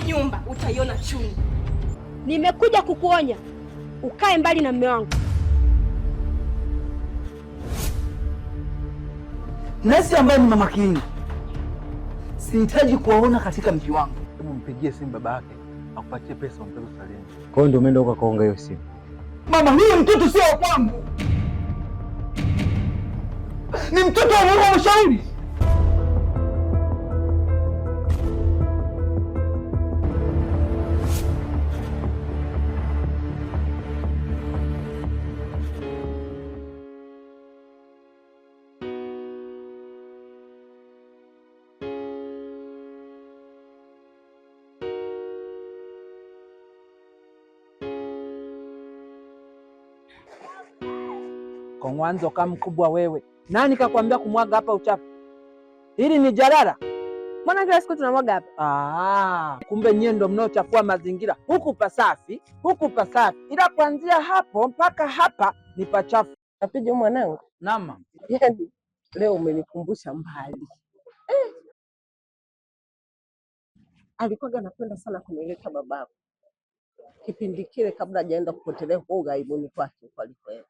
nyumba utaiona chungu. Nimekuja kukuonya ukae mbali na mume wangu. Nesi ambaye ni mama Kingi, sihitaji kuwaona katika mji wangu. Hebu mpigie simu baba yake akupatie pesa umpeleke hospitalini. Kwa hiyo ndio umeenda ukaonga hiyo simu? Mama, huyu mtoto sio wa kwangu, ni mtoto wa mama Mshauri. Kwa mwanzo kama mkubwa wewe, nani kakwambia kumwaga hapa uchafu? Hili ni jalala. Mbona kila siku tunamwaga hapa? Kumbe nyie ndio mnaochafua mazingira. Huku pasafi, huku pasafi, ila kuanzia hapo mpaka hapa ni pachafu. Kapija mwanangu. Naam. Yaani leo umenikumbusha mbali. Alikuwa anapenda sana kunileta babako kipindi kile kabla hajaenda kupotelea huko ughaibuni kwake huko alipoenda.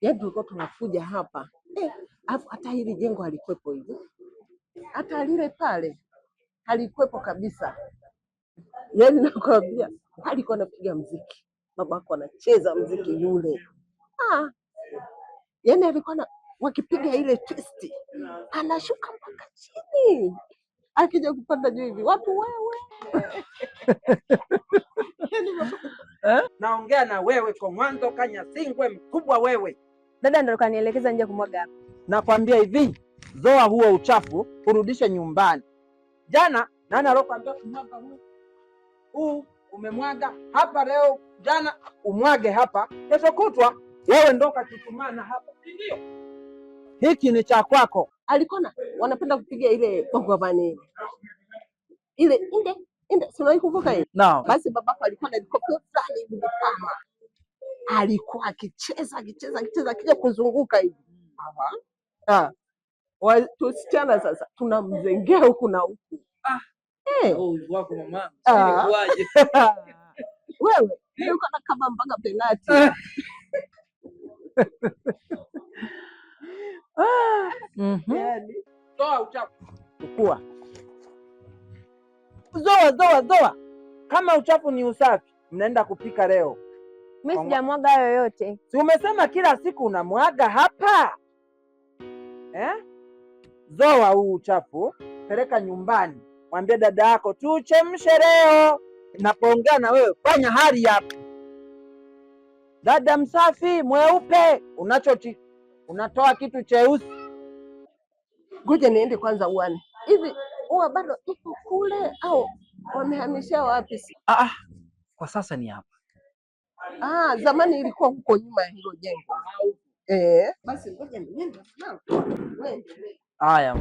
Yaani tulikuwa tunakuja hapa alafu hata hili jengo halikuwepo hivi, hata lile pale halikuwepo kabisa. Yaani nakwambia alikuwa anapiga mziki, babako anacheza mziki yule. Yaani alikuwa wakipiga ile twist anashuka mpaka chini, akija kupanda juu hivi watu wewe. Naongea na wewe kwa mwanzo Kanyasingwe mkubwa wewe. Dada ndo kanielekeza nje kumwaga hapa. Nakwambia hivi, zoa huo uchafu urudishe nyumbani. Jana nani alokuambia kumwaga huu? Umemwaga hapa leo, jana umwage hapa, kesho kutwa wewe ndo kachukumana hapa, ndio hiki ni cha kwako. Alikuwa wanapenda kupiga ile bongomani ile inde, sio kuvuka ile. No. Basi babako alikuwa na helikopta fulani hivi kama alikuwa akicheza akija kuzunguka hivi. Tusichana sasa tunamzengea huku na huku. Wako mama. Wewe ulikuwa na kama mpaka penalty. Yaani toa uchafu. Chukua. Zoa. Kama uchafu ni usafi, mnaenda kupika leo. Mimi sijamwaga yoyote. Si umesema kila siku unamwaga hapa? Zoa huu uchafu, peleka nyumbani. Mwambie dada yako tuchemshe leo. Napoongea na wewe fanya hali hapa. Dada msafi, mweupe, unatoa kitu cheusi. Ngoja niende kwanza uani. Hivi huwa bado iko kule au wamehamishia wapi? Kwa sasa ni hapa. Zamani ilikuwa huko nyuma ya hilo jengo. Basi ngoja niende nao. Haya.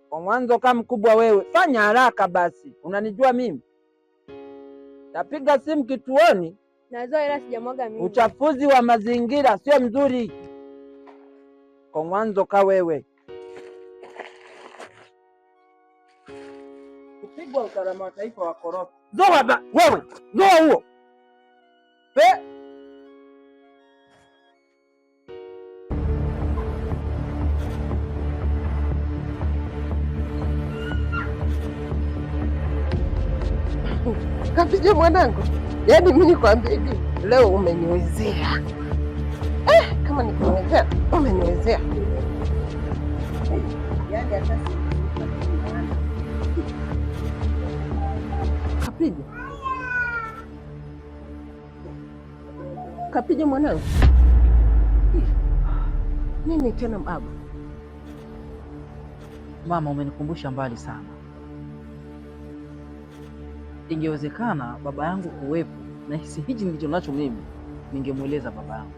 Kwa mwanzo kama mkubwa wewe, fanya haraka basi. Unanijua mimi? Tapiga simu kituoni. Nazoa ila sijamwaga mimi. Uchafuzi wa mazingira sio mzuri. Kwa mwanzo ka wewe. Kupigwa usalama wa taifa wa korofi. Zoa wewe, zoa huo. Kapija mwanangu, yaani mimi nikwambia hivi, leo umeniwezea. Kama nikuniwezea, umeniwezea. Yaani hata Kapija mwanangu. Nini tena baba? Mama, umenikumbusha mbali sana. Ingewezekana baba yangu kuwepo na hisi hichi ndicho nacho mimi, ningemweleza baba yangu.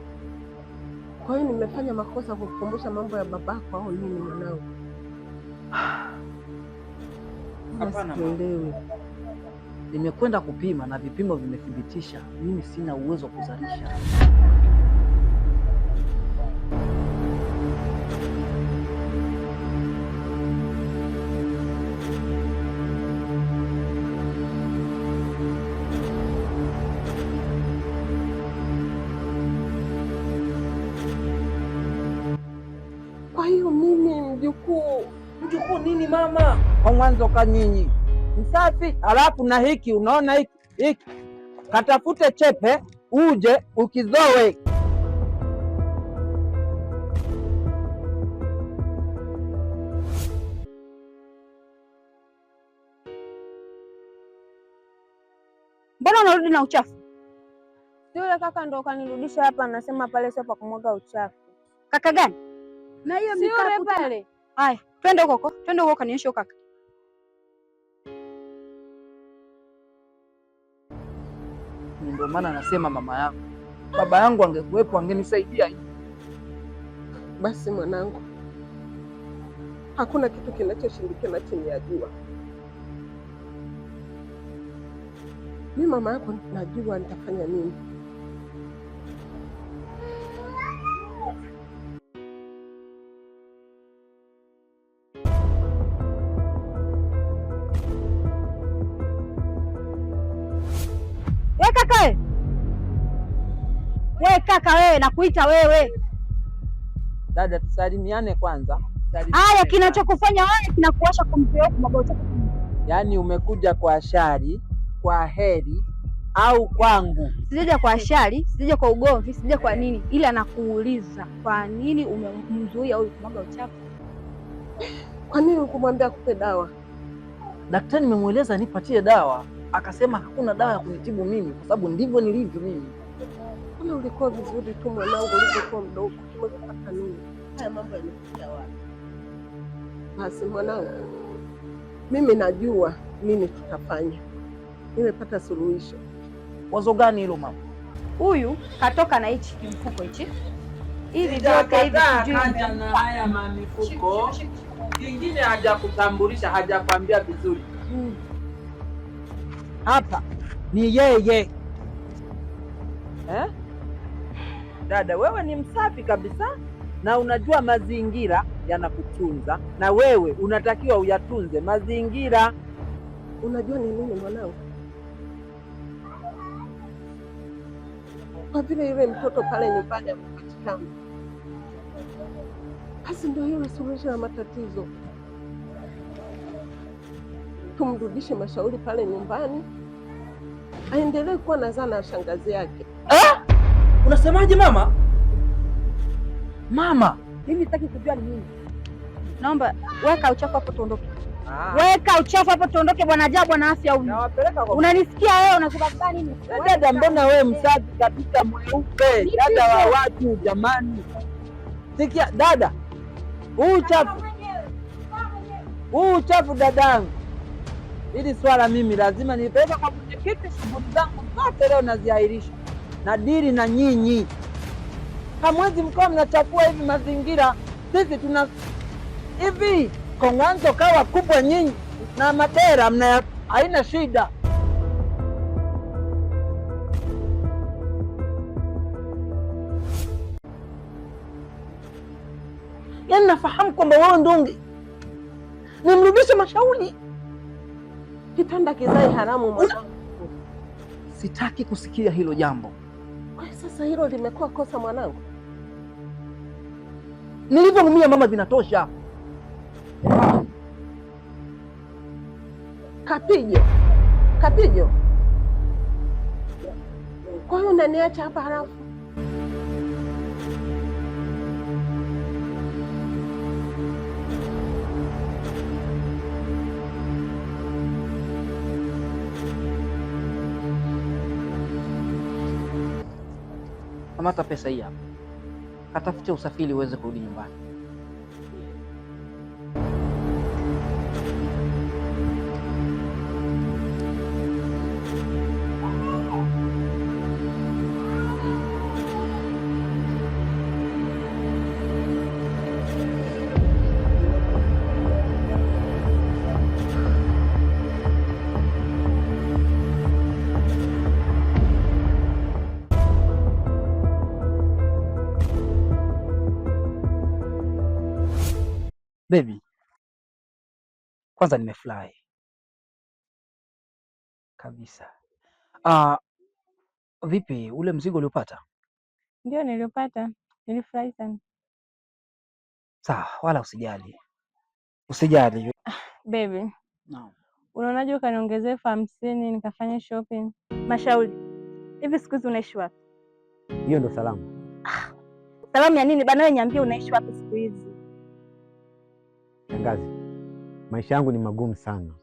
Kwa hiyo nimefanya makosa kukukumbusha mambo ya babako au nini mwanangu? Hapana. Nimekwenda kupima na vipimo vimethibitisha mimi sina uwezo wa kuzalisha. Kwa hiyo mimi mjukuu nini mama? Kwa mwanzo kanyinyi msafi, halafu na hiki unaona hiki katafute chepe uje ukizowe. Mbona unarudi na uchafu? Yule kaka ndo kanirudisha hapa, anasema pale sio pa kumwaga uchafu. Kaka gani? Na hiyo mikapu pale. Haya, twende huko, twende huko kanionyeshe kaka. Ndio maana anasema mama yangu, baba yangu angekuwepo angenisaidia. Basi mwanangu, hakuna kitu kinachoshindikana chini ya jua. Mimi mama yako najua nitafanya nini. We kaka wewe, nakuita wewe. Dada, tusalimiane kwanza. Haya, kinachokufanya wewe kinakuasha kumpea magoti. Yaani umekuja kwa shari, kwa heri au kwangu? Sijaja kwa shari, sijaja kwa ugomvi, sijaja kwa nini, ila anakuuliza kwa nini umemzuia huyu kumwaga uchafu? Kwa nini ukumwambia akupe dawa? Daktari nimemweleza nipatie dawa, akasema hakuna dawa ya kunitibu mimi kwa sababu ndivyo nilivyo mimi. Kama ulikuwa vizuri tu mwanangu, ulikuwa mdogo, umepata nini? Haya mambo yanakuja wapi? Basi mwanangu, mimi najua nini tutafanya. Nimepata suluhisho. Wazo gani hilo mama? Huyu katoka na hichi kimfuko hichi. Hivi vyote hivi sijui haja na haya mamifuko. Kingine hajakutambulisha, hajakwambia vizuri. Hapa ni yeye. Dada, wewe ni msafi kabisa na unajua mazingira yanakutunza, na wewe unatakiwa uyatunze mazingira. Unajua ni nini mwanangu? Kwa vile yule mtoto pale nyumbani amepatikana, basi ndio hilo suluhisho la matatizo. Tumrudishe Mashauri pale nyumbani, aendelee kuwa nazaa na shangazi yake. Unasemaje mama? Mama, mimi sitaki kujua ni nini. Naomba weka uchafu hapo tuondoke. Weka uchafu hapo tuondoke bwana Ajabu, bwana Afya huyu. Nawapeleka kwa. Unanisikia wewe, unakubali nini? Dada, mbona wewe msafi kabisa mweupe? Dada wa watu jamani. Sikia dada. Huu uchafu dadangu. Hili swala mimi lazima nipeleke kwa mwenyekiti. Shughuli zangu zote leo naziahirisha. Na dili na nyinyi. Hamwezi mkawa mnachafua hivi mazingira. Sisi tuna hivi Kong'anzo kawa kubwa nyinyi na madera mna haina shida. yaani nafahamu kwamba wewe ndio nimrudishe Mashauri. Kitanda kizai haramu mwanangu. Sitaki kusikia hilo jambo. Kwa sasa hilo limekuwa kosa mwanangu. Nilivyoumia mama vinatosha. Kapijo. Kwa hiyo unaniacha hapa halafu? Kamata pesa hii hapa. Katafute usafiri uweze kurudi nyumbani. Baby, kwanza nimefurahi kabisa. Vipi ule mzigo uliopata? Ndio niliopata, nilifurahi sana. Sawa, wala usijali. Usijali. Baby, Naam. unaonaje ukaniongezea 50 nikafanya shopping? Mashauri, hivi siku hizi unaishi wapi? Hiyo ndo salamu? Salamu ya nini bana? Wewe niambie unaishi wapi siku hizi? Shangazi, maisha yangu ni magumu sana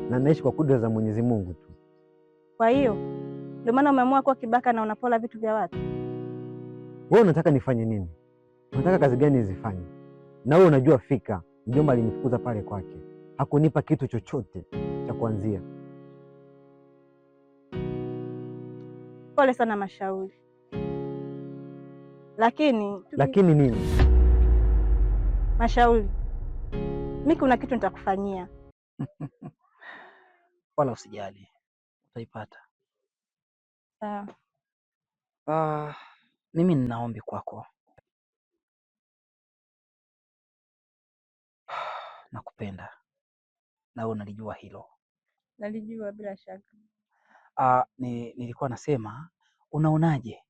na naishi kwa kudra za Mwenyezi Mungu tu. Kwa hiyo ndio maana umeamua kuwa kibaka na unapola vitu vya watu? Wewe unataka nifanye nini? Unataka kazi gani nizifanye? Na wewe unajua fika mjomba alinifukuza pale kwake, hakunipa kitu chochote cha kuanzia. Pole sana Mashauri, lakini nini? Mashauri, mimi kuna kitu nitakufanyia. Wala usijali, utaipata. Sawa. Mimi nina ombi kwako. Nakupenda na wewe unalijua hilo. Nalijua bila shaka. Nilikuwa nasema, unaonaje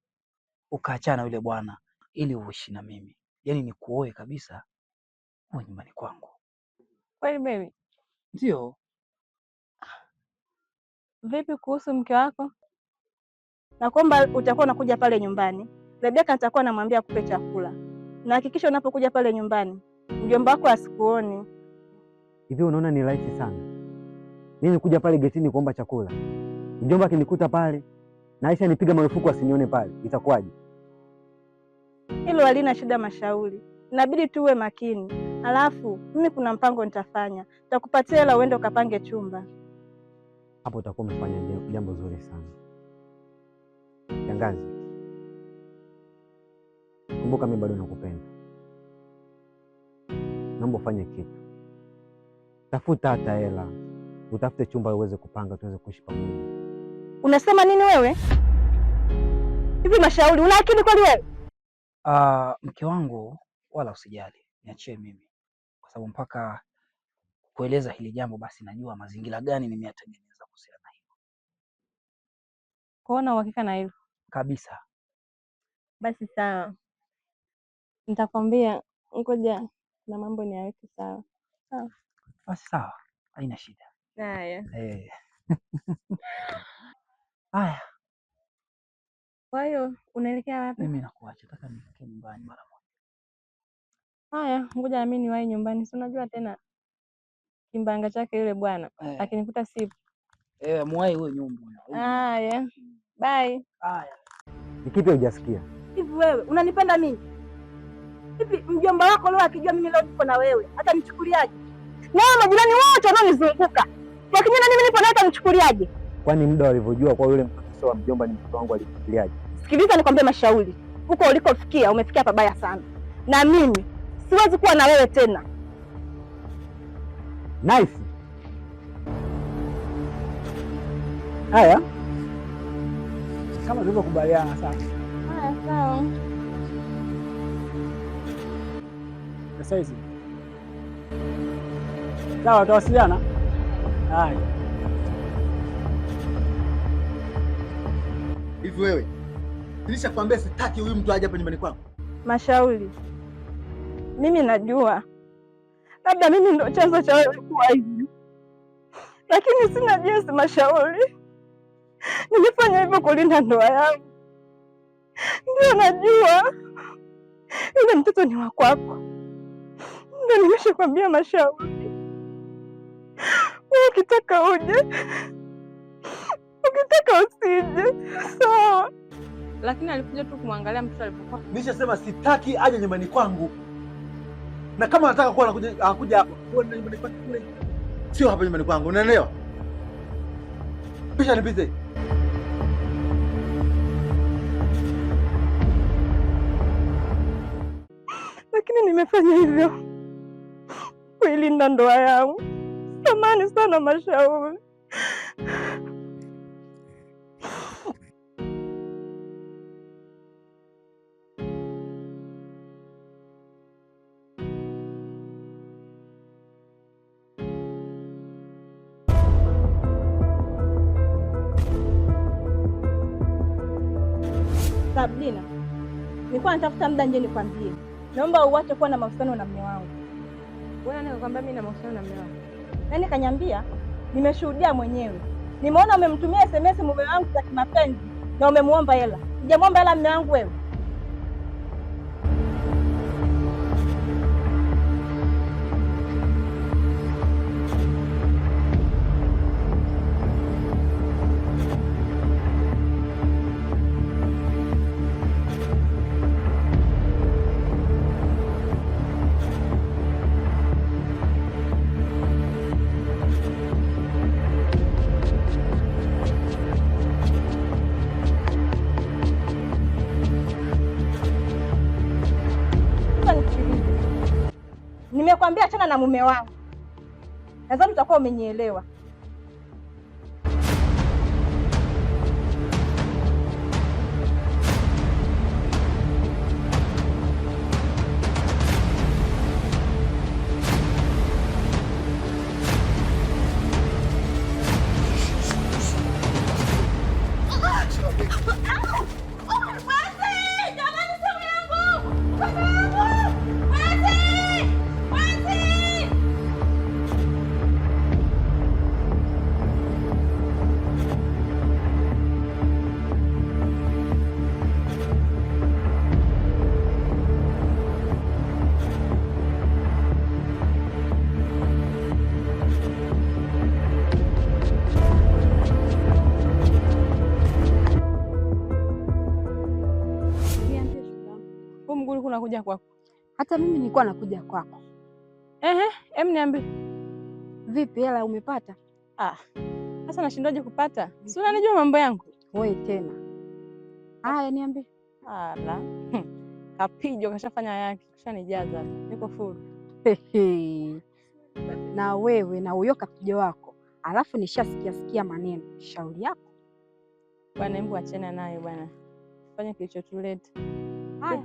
ukaachana yule bwana ili uishi na mimi, yaani nikuoe kabisa uwe nyumbani kwangu. Kweli baby? Ndio. Vipi kuhusu mke wako? Na kwamba utakuwa unakuja pale nyumbani, Rebeka atakuwa anamwambia akupe chakula, na hakikisha unapokuja pale nyumbani mjomba wako asikuoni. Hivi unaona ni rahisi sana mimi kuja pale getini kuomba chakula, mjomba akinikuta pale na Aisha nipiga marufuku asinione pale, itakuwaje? Hilo halina shida Mashauri, inabidi tuwe makini. Alafu mimi kuna mpango nitafanya, nitakupatia hela uende ukapange chumba. Hapo utakuwa umefanya jambo zuri sana. Shangazi, kumbuka mimi bado nakupenda. Naomba ufanye kitu, tafuta hata hela, utafute chumba uweze kupanga, tuweze kuishi pamoja. Unasema nini wewe? Hivi Mashauri, una akili kweli wewe? Mke wangu, wala usijali, niachie mimi, kwa sababu mpaka kueleza hili jambo basi najua mazingira gani nimeyatengeneza kuhusiana na hilo. Kuona uhakika na hilo Kabisa. Basi sawa, nitakwambia. Ngoja na mambo niyaweke sawa. Sawa. Basi sawa, haina shida. Haya. Haya. Kwa hiyo unaelekea wapi? Mimi nakuacha, nataka nifike nyumbani mara moja. Haya, ngoja na mimi niwahi nyumbani. Si unajua tena kimbanga chake yule bwana akinikuta sipo. Muwahi huyo nyumba. Haya. Bye. Haya. Ni kipi hujasikia? Hivi wewe unanipenda mimi? Hivi mjomba wako leo akijua mimi leo niko na wewe, hata nichukuliaje? Na majirani wote wanaonizunguka wakinyana mimi nipo na hata nichukuliaje? Kwani muda walivyojua kwa yule mtoto wa mjomba ni mtoto wangu alifikiriaje? Sikiliza nikwambie Mashauri, huko ulikofikia umefikia pabaya sana, na mimi siwezi kuwa na wewe tena. Nice. Haya, Kama tulivyokubaliana sasa. Haya, sawa. Sasa hizi. Sawa, tutawasiliana. Haya. Hivi wewe, nilishakwambia sitaki huyu mtu aje hapa nyumbani kwangu. Mashauri, mimi najua labda mimi ndo chanzo cha wewe kuwa hivi, lakini sina jinsi Mashauri. Nilifanya hivyo kulinda ndoa yangu. Ndio najua yule mtoto ni wa kwako, ndio nimeshakwambia Mashauri. Wewe ukitaka uje, ukitaka usije, sawa. Lakini alikuja tu kumwangalia mtoto alipokuwa. Nilishasema sitaki aje nyumbani kwangu. Na kama anataka kuwa anakuja hapa, kwenda nyumbani kwangu kule. Sio hapa nyumbani kwangu, unaelewa? Pisha nipize. Lakini nimefanya hivyo kuilinda ndoa yangu. Samahani sana Mashauri. Sabrina, nilikuwa natafuta muda nje nikwambie. Naomba uache kuwa na mahusiano na mume wangu. Wewe nani kakwambia mimi na mahusiano na mume wangu? Nani kanyambia? Nimeshuhudia mwenyewe. Nimeona umemtumia SMS mume wangu za kimapenzi na umemuomba hela. Sijamuomba hela mume wangu wewe. Nimekwambia achana na mume wangu. Nadhani utakuwa umenielewa. Unakuja kwako? Hata mimi nilikuwa nakuja kwako. Niambie. Vipi, hela umepata? Sasa nashindaje kupata? Si unanijua mambo yangu. Wewe tena. Haya niambie. Ala. Kapijo kashafanya yake, kashanijaza. Niko full. Na wewe na huyo kapijo wako. Alafu nishasikia maneno. Shauri yako. Bwana, hebu achana naye bwana. Fanya kilichotuleta. Haya.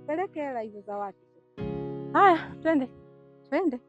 Peleke hela hizo za watu. Haya, twende. Twende.